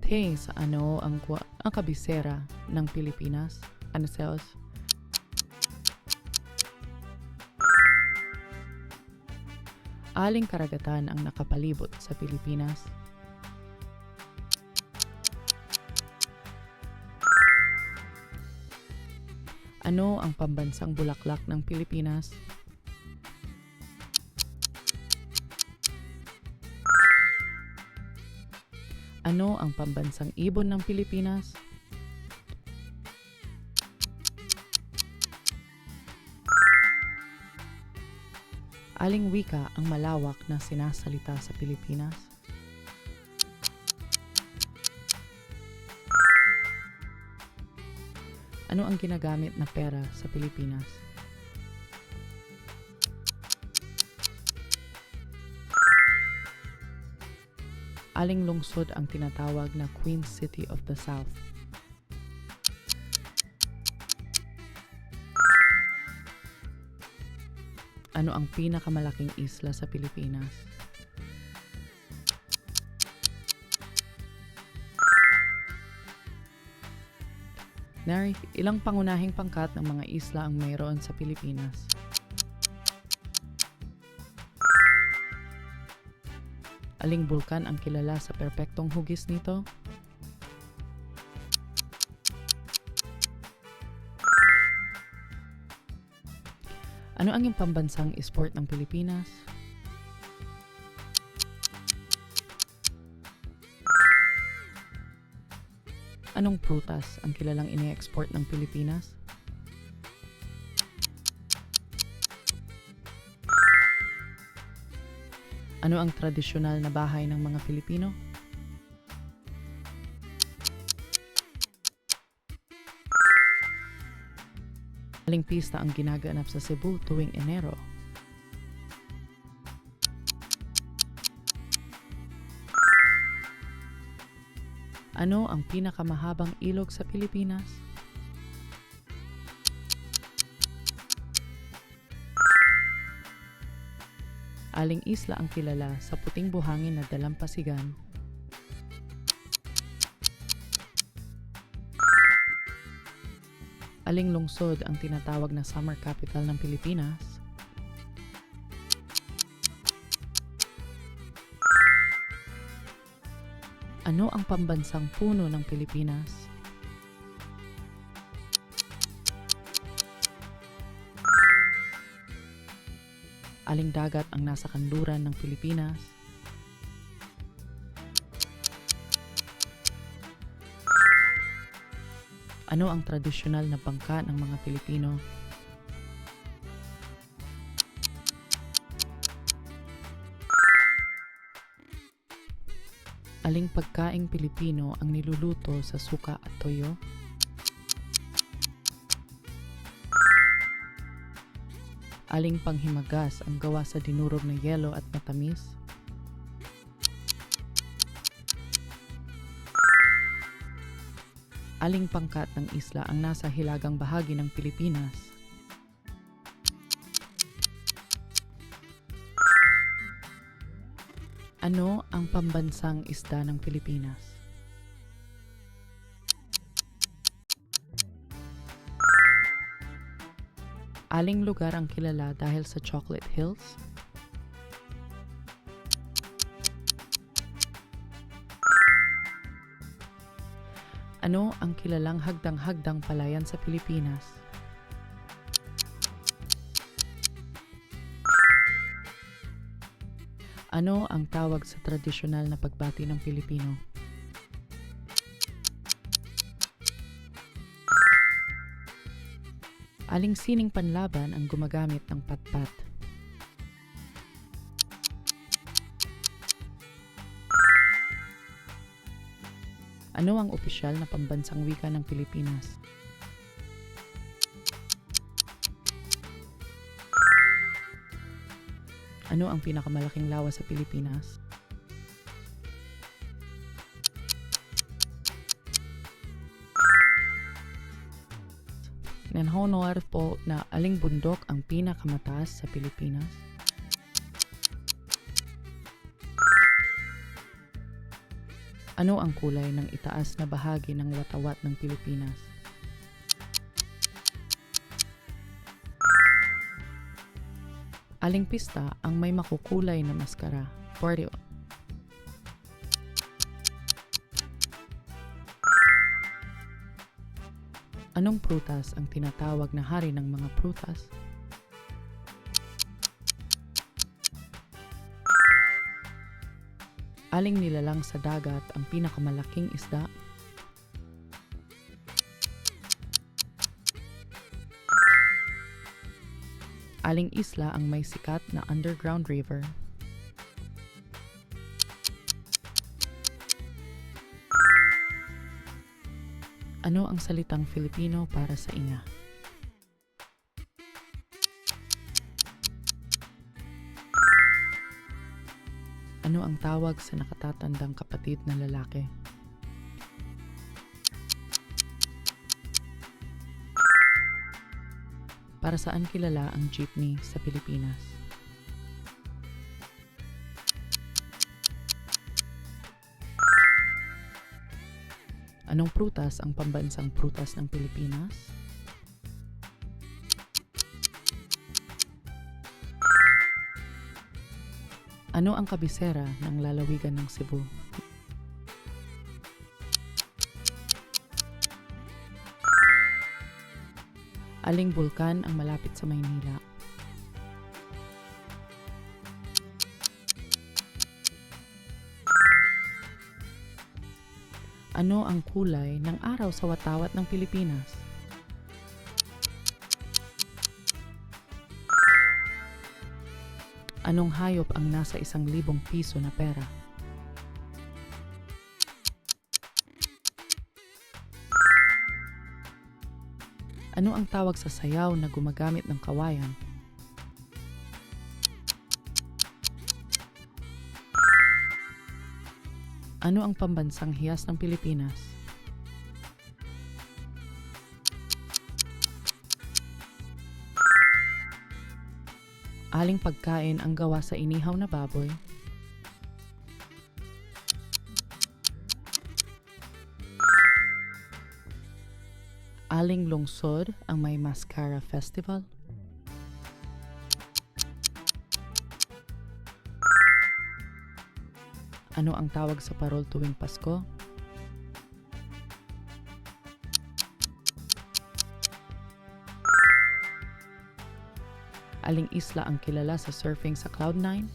Hey, sa ano ang kabisera ng Pilipinas? Ano sales? Aling karagatan ang nakapalibot sa Pilipinas? Ano ang pambansang bulaklak ng Pilipinas? Ano ang pambansang ibon ng Pilipinas? Aling wika ang malawak na sinasalita sa Pilipinas? Ano ang ginagamit na pera sa Pilipinas? Aling lungsod ang tinatawag na Queen City of the South? Ano ang pinakamalaking isla sa Pilipinas? Nari, ilang pangunahing pangkat ng mga isla ang mayroon sa Pilipinas? Aling bulkan ang kilala sa perpektong hugis nito? Ano ang pambansang sport ng Pilipinas? Anong prutas ang kilalang ine-export ng Pilipinas? Ano ang tradisyonal na bahay ng mga Pilipino? Aling pista ang ginaganap sa Cebu tuwing Enero? Ano ang pinakamahabang ilog sa Pilipinas? Aling isla ang kilala sa puting buhangin na dalampasigan? Aling lungsod ang tinatawag na summer capital ng Pilipinas? Ano ang pambansang puno ng Pilipinas? Aling dagat ang nasa kanluran ng Pilipinas? Ano ang tradisyonal na bangka ng mga Pilipino? Aling pagkaing Pilipino ang niluluto sa suka at toyo? Aling panghimagas ang gawa sa dinurog na yelo at matamis? Aling pangkat ng isla ang nasa hilagang bahagi ng Pilipinas? Ano ang pambansang isda ng Pilipinas? Aling lugar ang kilala dahil sa Chocolate Hills? Ano ang kilalang hagdang-hagdang palayan sa Pilipinas? Ano ang tawag sa tradisyonal na pagbati ng Pilipino? Aling sining panlaban ang gumagamit ng patpat? Ano ang opisyal na pambansang wika ng Pilipinas? Ano ang pinakamalaking lawa sa Pilipinas? Nanghonor po na aling bundok ang pinakamataas sa Pilipinas? Ano ang kulay ng itaas na bahagi ng watawat ng Pilipinas? Aling pista ang may makukulay na maskara? 41. Anong prutas ang tinatawag na hari ng mga prutas? Aling nilalang sa dagat ang pinakamalaking isda? Aling isla ang may sikat na underground river? Ano ang salitang Filipino para sa ina? Ano ang tawag sa nakatatandang kapatid na lalaki? Para saan kilala ang jeepney sa Pilipinas? Anong prutas ang pambansang prutas ng Pilipinas? Ano ang kabisera ng lalawigan ng Cebu? Aling bulkan ang malapit sa Maynila? Ano ang kulay ng araw sa watawat ng Pilipinas? Anong hayop ang nasa 1,000 piso na pera? Ano ang tawag sa sayaw na gumagamit ng kawayan? Ano ang pambansang hiyas ng Pilipinas? Aling pagkain ang gawa sa inihaw na baboy? Aling lungsod ang may Mascara Festival? Ano ang tawag sa parol tuwing Pasko? Aling isla ang kilala sa surfing sa Cloud9?